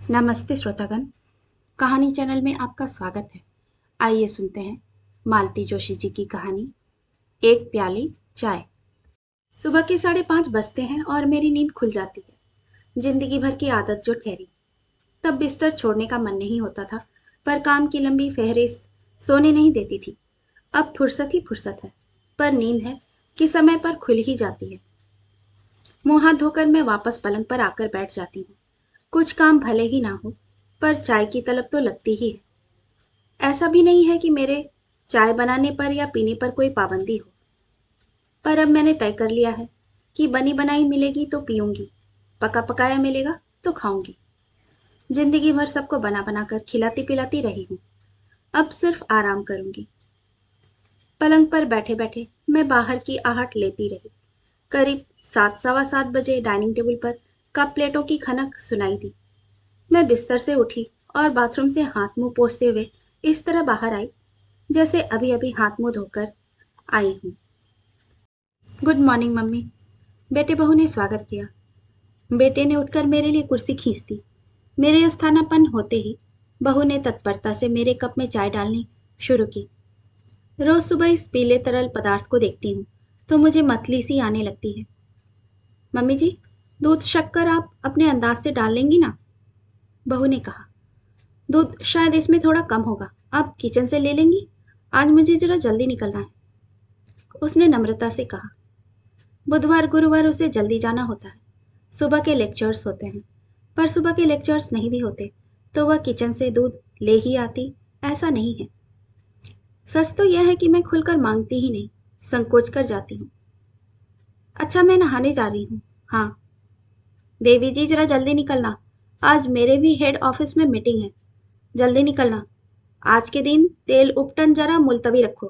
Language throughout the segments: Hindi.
नमस्ते श्रोतागण। कहानी चैनल में आपका स्वागत है। आइए सुनते हैं मालती जोशी जी की कहानी एक प्याली चाय। सुबह के 5:30 बजते हैं और मेरी नींद खुल जाती है। जिंदगी भर की आदत जो ठहरी। तब बिस्तर छोड़ने का मन नहीं होता था, पर काम की लंबी फहरिस्त सोने नहीं देती थी। अब फुर्सत ही फुर्सत है, पर नींद है कि समय पर खुल ही जाती है। मुंह हाथ धोकर मैं वापस पलंग पर आकर बैठ जाती हूँ। कुछ काम भले ही ना हो, पर चाय की तलब तो लगती ही है। ऐसा भी नहीं है कि मेरे चाय बनाने पर या पीने पर कोई पाबंदी हो, पर अब मैंने तय कर लिया है कि बनी बनाई मिलेगी तो पीऊंगी, पका पकाया मिलेगा तो खाऊंगी। जिंदगी भर सबको बना बना कर खिलाती पिलाती रही हूँ, अब सिर्फ आराम करूंगी। पलंग पर बैठे बैठे मैं बाहर की आहट लेती रही। करीब 7 सवा 7 बजे डाइनिंग टेबल पर कप प्लेटों की खनक सुनाई दी। मैं बिस्तर से उठी और बाथरूम से हाथ मुंह पोंछते हुए इस तरह बाहर आई जैसे अभी अभी हाथ मुंह धोकर आई हूँ। गुड मॉर्निंग मम्मी, बेटे बहू ने स्वागत किया। बेटे ने उठकर मेरे लिए कुर्सी खींच दी। मेरे स्थानापन्न होते ही बहू ने तत्परता से मेरे कप में चाय डालनी शुरू की। रोज सुबह इस पीले तरल पदार्थ को देखती हूँ तो मुझे मतली सी आने लगती है। मम्मी जी, दूध शक्कर आप अपने अंदाज से डाल लेंगी ना? बहू ने कहा। दूध शायद इसमें थोड़ा कम होगा, आप किचन से ले लेंगी? आज मुझे जरा जल्दी निकलना है, उसने नम्रता से कहा। बुधवार गुरुवार उसे जल्दी जाना होता है। सुबह के लेक्चर्स होते हैं, पर सुबह के लेक्चर्स नहीं भी होते तो वह किचन से दूध ले ही आती, ऐसा नहीं है। सच तो यह है कि मैं खुलकर मांगती ही नहीं, संकोच कर जाती हूँ। अच्छा, मैं नहाने जा रही हूँ। हाँ। देवी जी, जरा जल्दी निकलना, आज मेरे भी हेड ऑफिस में मीटिंग है। जल्दी निकलना, आज के दिन तेल उपटन जरा मुलतवी रखो।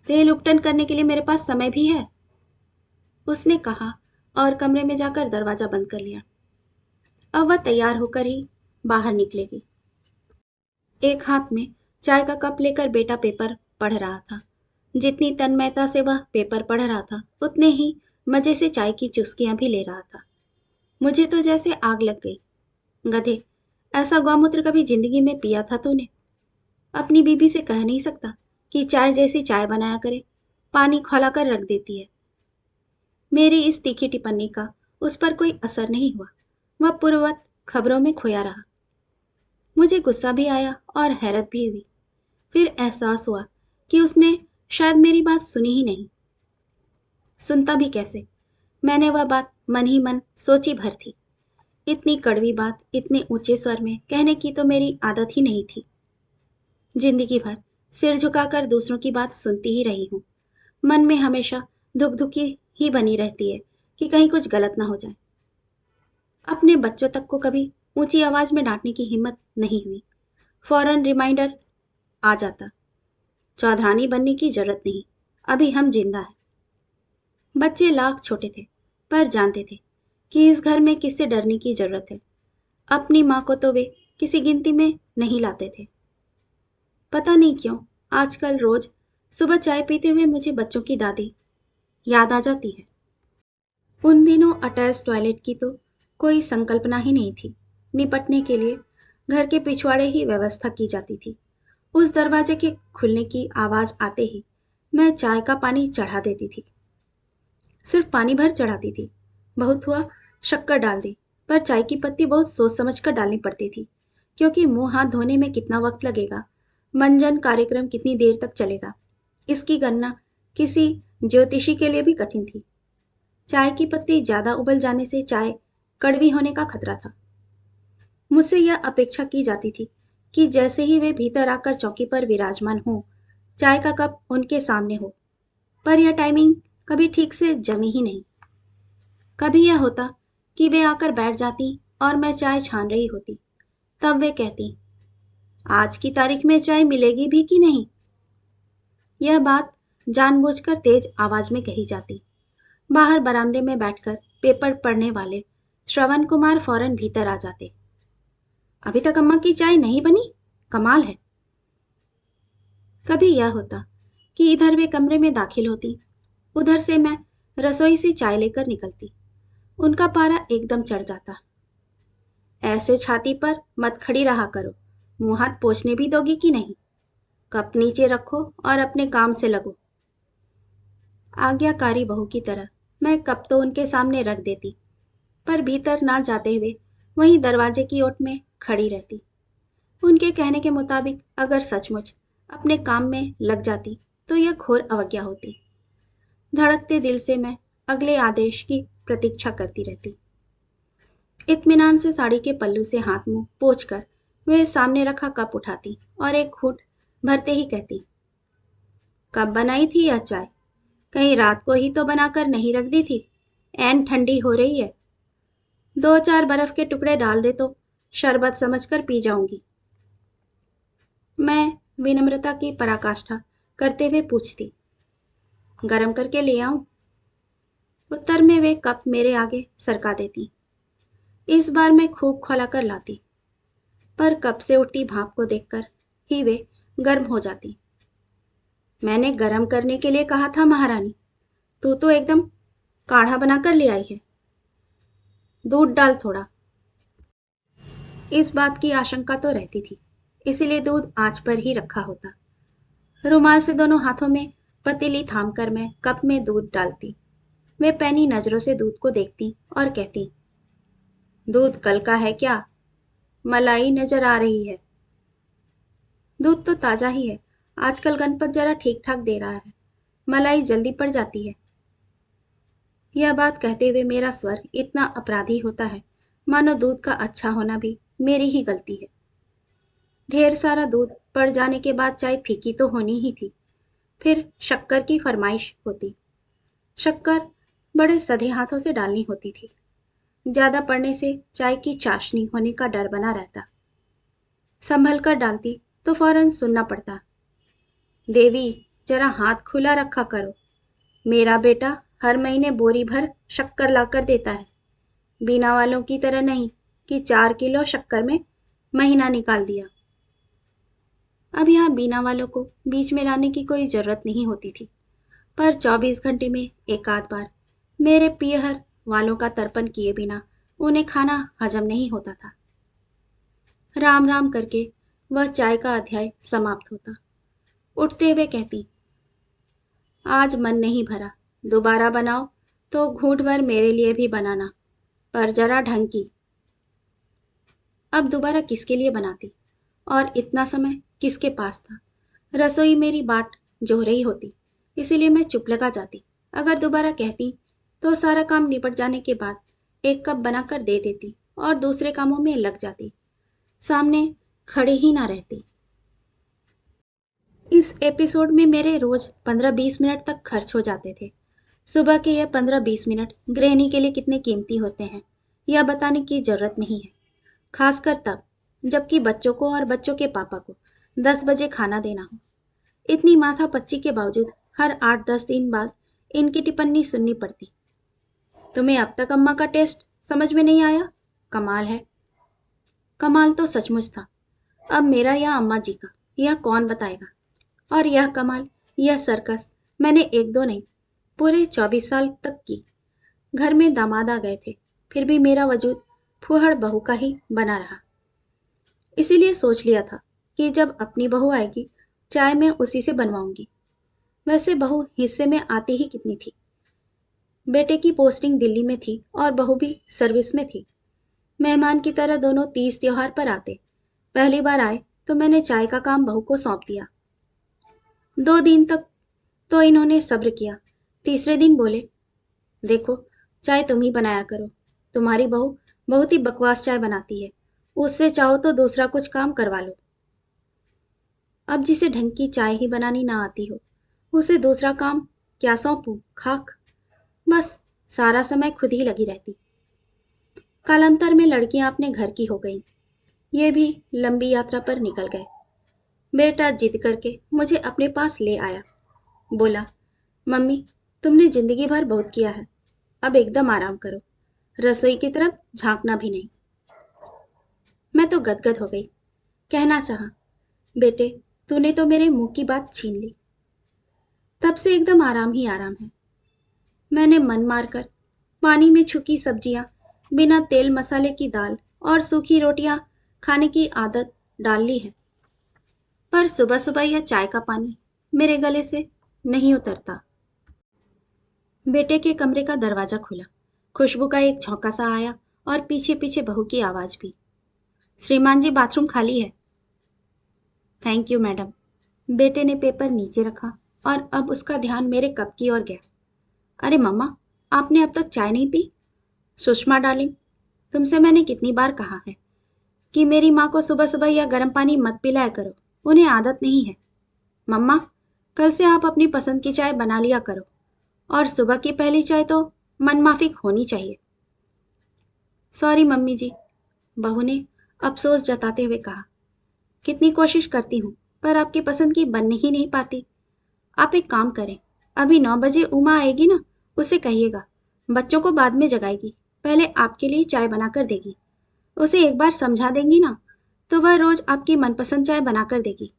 तेल उपटन करने के लिए मेरे पास समय भी है, उसने कहा और कमरे में जाकर दरवाजा बंद कर लिया। अब वह तैयार होकर ही बाहर निकलेगी। एक हाथ में चाय का कप लेकर बेटा पेपर पढ़ रहा था। जितनी तन्मयता से वह पेपर पढ़ रहा था, उतने ही मजे से चाय की चुस्कियां भी ले रहा था। मुझे तो जैसे आग लग गई। गधे, ऐसा गौमूत्र कभी जिंदगी में पिया था तूने? अपनी बीबी से कह नहीं सकता कि चाय जैसी चाय बनाया करे, पानी खौला कर रख देती है। मेरी इस तीखी टिप्पणी का उस पर कोई असर नहीं हुआ। वह पूर्ववत खबरों में खोया रहा। मुझे गुस्सा भी आया और हैरत भी हुई। फिर एहसास हुआ कि उसने शायद मेरी बात सुनी ही नहीं। सुनता भी कैसे? मैंने वह बात मन ही मन सोची भर थी। इतनी कड़वी बात इतने ऊंचे स्वर में कहने की तो मेरी आदत ही नहीं थी। जिंदगी भर सिर झुकाकर दूसरों की बात सुनती ही रही हूँ। मन में हमेशा धुक धुकी ही बनी रहती है कि कहीं कुछ गलत ना हो जाए। अपने बच्चों तक को कभी ऊंची आवाज में डांटने की हिम्मत नहीं हुई। फौरन रिमाइंडर आ जाता, चौधरानी बनने की जरूरत नहीं, अभी हम जिंदा हैं। बच्चे लाख छोटे थे, पर जानते थे कि इस घर में किससे डरने की जरूरत है। अपनी माँ को तो वे किसी गिनती में नहीं लाते थे। पता नहीं क्यों आजकल रोज सुबह चाय पीते हुए मुझे बच्चों की दादी याद आ जाती है। उन दिनों अटैच टॉयलेट की तो कोई संकल्पना ही नहीं थी। निपटने के लिए घर के पिछवाड़े ही व्यवस्था की जाती थी। उस दरवाजे के खुलने की आवाज आते ही मैं चाय का पानी चढ़ा देती थी। सिर्फ पानी भर चढ़ाती थी। बहुत हुआ शक्कर डाल दी, पर चाय की पत्ती बहुत सोच समझ कर डालनी पड़ती थी, क्योंकि मुंह हाथ धोने में कितना वक्त लगेगा, मंजन कार्यक्रम कितनी देर तक चलेगा, इसकी गणना किसी ज्योतिषी के लिए भी कठिन थी। चाय की पत्ती ज्यादा उबल जाने से चाय कड़वी होने का खतरा था। मुझसे यह अपेक्षा की जाती थी कि जैसे ही वे भीतर आकर चौकी पर विराजमान हों, चाय का कप उनके सामने हो। पर यह टाइमिंग कभी ठीक से जमी ही नहीं। कभी यह होता कि वे आकर बैठ जाती और मैं चाय छान रही होती। तब वे कहती, आज की तारीख में चाय मिलेगी भी कि नहीं? यह बात जानबूझकर तेज आवाज में कही जाती। बाहर बरामदे में बैठकर पेपर पढ़ने वाले श्रवण कुमार फौरन भीतर आ जाते। अभी तक अम्मा की चाय नहीं बनी? कमाल है। कभी यह होता कि इधर वे कमरे में दाखिल होती, उधर से मैं रसोई से चाय लेकर निकलती। उनका पारा एकदम चढ़ जाता। ऐसे छाती पर मत खड़ी रहा करो। मुंह हाथ पोंछने भी दोगी कि नहीं? कप नीचे रखो और अपने काम से लगो। आज्ञाकारी बहू की तरह मैं कप तो उनके सामने रख देती, पर भीतर ना जाते हुए वहीं दरवाजे की ओट में खड़ी रहती। उनके कहने के मुताबिक अगर सचमुच अपने काम में लग जाती तो यह घोर अवज्ञा होती। धड़कते दिल से मैं अगले आदेश की प्रतीक्षा करती रहती। इत्मीनान से साड़ी के पल्लू से हाथ मुंह पोंछकर वे सामने रखा कप उठाती और एक घूंट भरते ही कहती, कब बनाई थी यह चाय? कहीं रात को ही तो बनाकर नहीं रख दी थी? ऐन ठंडी हो रही है। 2-4 बर्फ के टुकड़े डाल दे तो शरबत समझकर पी जाऊंगी। मैं विनम्रता की पराकाष्ठा करते हुए पूछती, गरम करके ले आऊं? उत्तर में वे कप मेरे आगे सरका देती। इस बार मैं खूब खौला कर लाती, पर कप से उठती भाप को देखकर ही वे गर्म हो जाती। मैंने गरम करने के लिए कहा था महारानी, तू तो एकदम काढ़ा बनाकर ले आई है। दूध डाल थोड़ा। इस बात की आशंका तो रहती थी, इसीलिए दूध आंच पर ही रखा होता। रुमाल से दोनों हाथों में पतीली थामकर मैं कप में दूध डालती। वे पैनी नजरों से दूध को देखती और कहती, दूध कल का है क्या? मलाई नजर आ रही है। दूध तो ताजा ही है, आजकल गणपत जरा ठीक ठाक दे रहा है, मलाई जल्दी पड़ जाती है। यह बात कहते हुए मेरा स्वर इतना अपराधी होता है मानो दूध का अच्छा होना भी मेरी ही गलती है। ढेर सारा दूध पड़ जाने के बाद चाय फीकी तो होनी ही थी। फिर शक्कर की फरमाइश होती। शक्कर बड़े सधे हाथों से डालनी होती थी। ज्यादा पड़ने से चाय की चाशनी होने का डर बना रहता। संभल कर डालती तो फौरन सुनना पड़ता, देवी जरा हाथ खुला रखा करो, मेरा बेटा हर महीने बोरी भर शक्कर लाकर देता है, बीना वालों की तरह नहीं कि 4 किलो शक्कर में महीना निकाल दिया। अब यहाँ बीना वालों को बीच में लाने की कोई जरूरत नहीं होती थी, पर 24 घंटे में एक आध बार मेरे पीहर वालों का तर्पण किए बिना उन्हें खाना हजम नहीं होता था। राम राम करके वह चाय का अध्याय समाप्त होता। उठते हुए कहती, आज मन नहीं भरा, दोबारा बनाओ तो घूंट भर मेरे लिए भी बनाना, पर जरा ढंग की। अब दोबारा किसके लिए बनाती और इतना समय किसके पास था? रसोई मेरी बाट जोह रही होती, इसीलिए मैं चुप लगा जाती। अगर दोबारा कहती तो सारा काम निपट जाने के बाद एक कप बनाकर दे देती और दूसरे कामों में लग जाती, सामने खड़े ही ना रहती। इस एपिसोड में मेरे रोज 15-20 मिनट तक खर्च हो जाते थे। सुबह के यह 15-20 मिनट गृहिणी के लिए कितने कीमती होते हैं यह बताने की जरूरत नहीं है, खासकर तब जबकि बच्चों को और बच्चों के पापा को 10 बजे खाना देना हो। इतनी माथापच्ची के बावजूद हर 8-10 दिन बाद इनकी टिप्पणी सुननी पड़ती, तुम्हें अब तक अम्मा का टेस्ट समझ में नहीं आया? कमाल है। कमाल तो सचमुच था। अब मेरा या अम्मा जी का, यह कौन बताएगा? और यह कमाल, यह सर्कस मैंने एक दो नहीं, पूरे 24 साल तक की। घर में दामाद आ गए थे, फिर भी मेरा वजूद फूहड़ बहू का ही बना रहा। इसीलिए सोच लिया था कि जब अपनी बहू आएगी चाय मैं उसी से बनवाऊंगी। वैसे बहू हिस्से में आती ही कितनी थी। बेटे की पोस्टिंग दिल्ली में थी और बहू भी सर्विस में थी। मेहमान की तरह दोनों तीज त्योहार पर आते। पहली बार आए तो मैंने चाय का काम बहू को सौंप दिया। 2 दिन तक तो इन्होंने सब्र किया। तीसरे दिन बोले, देखो चाय तुम ही बनाया करो, तुम्हारी बहू बहुत ही बकवास चाय बनाती है, उससे चाहो तो दूसरा कुछ काम करवा लो। अब जिसे ढंग की चाय ही बनानी ना आती हो उसे दूसरा काम क्या सौंपूं? खाक। बस सारा समय खुद ही लगी रहती। कालांतर में लड़कियां अपने घर की हो गईं। ये भी लंबी यात्रा पर निकल गए। बेटा जिद करके मुझे अपने पास ले आया। बोला, मम्मी तुमने जिंदगी भर बहुत किया है, अब एकदम आराम करो, रसोई की तरफ झांकना भी नहीं। मैं तो गदगद हो गई। कहना चाहा, बेटे तूने तो मेरे मुंह की बात छीन ली। तब से एकदम आराम ही आराम है। मैंने मन मारकर पानी में छुकी सब्जियां, बिना तेल मसाले की दाल और सूखी रोटियां खाने की आदत डाल ली है, पर सुबह सुबह यह चाय का पानी मेरे गले से नहीं उतरता। बेटे के कमरे का दरवाजा खुला। खुशबू का एक झोंका सा आया और पीछे पीछे बहू की आवाज भी। श्रीमान जी, बाथरूम खाली है। Thank you madam. बेटे ने पेपर नीचे रखा और अब उसका ध्यान मेरे कप की ओर गया। अरे मम्मा, आपने अब तक चाय नहीं पी? सुषमा डार्लिंग, तुमसे मैंने कितनी बार कहा है कि मेरी माँ को सुबह सुबह यह गर्म पानी मत पिलाया करो, उन्हें आदत नहीं है। मम्मा, कल से आप अपनी पसंद की चाय बना लिया करो, और सुबह की पहली चाय तो मनमाफिक होनी चाहिए। सॉरी मम्मी जी, बहू ने अफसोस जताते हुए कहा। कितनी कोशिश करती हूँ, पर आपकी पसंद की बन ही नहीं पाती। आप एक काम करें, अभी 9 बजे उमा आएगी ना, उसे कहिएगा, बच्चों को बाद में जगाएगी, पहले आपके लिए चाय बनाकर देगी। उसे एक बार समझा देंगी ना, तो वह रोज आपकी मनपसंद चाय बनाकर देगी।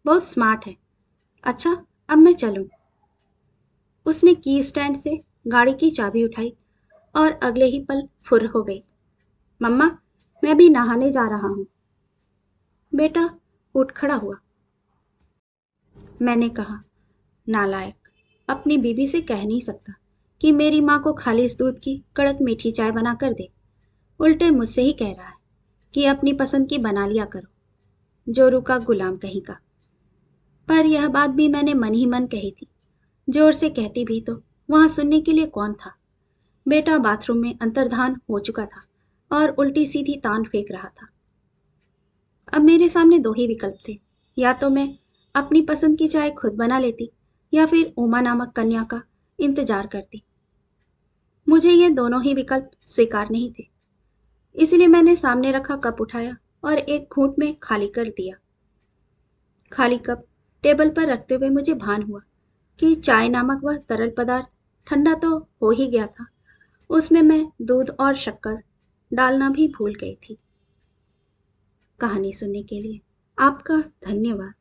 बहुत स्मार्ट है। अच्छा, अब मैं चलूं। उसने की स्टैंड से गाड़ी की चाबी उठाई और अगले ही पल फुर हो गई। मम्मा, मैं भी नहाने जा रहा हूँ। बेटा उठ खड़ा हुआ। मैंने कहा, नालायक, अपनी बीबी से कह नहीं सकता कि मेरी माँ को खालिस दूध की कड़क मीठी चाय बना कर दे, उल्टे मुझसे ही कह रहा है कि अपनी पसंद की बना लिया करो, जोरू का गुलाम कहीं का। पर यह बात भी मैंने मन ही मन कही थी, जोर से कहती भी तो वहां सुनने के लिए कौन था। बेटा बाथरूम में अंतर्धान हो चुका था और उल्टी सीधी तान फेंक रहा था। अब मेरे सामने दो ही विकल्प थे, या तो मैं अपनी पसंद की चाय खुद बना लेती या फिर उमा नामक कन्या का इंतजार करती। मुझे ये दोनों ही विकल्प स्वीकार नहीं थे, इसलिए मैंने सामने रखा कप उठाया और एक घूंट में खाली कर दिया। खाली कप टेबल पर रखते हुए मुझे भान हुआ कि चाय नामक वह तरल पदार्थ ठंडा तो हो ही गया था, उसमें मैं दूध और शक्कर डालना भी भूल गई थी। कहानी सुनने के लिए आपका धन्यवाद।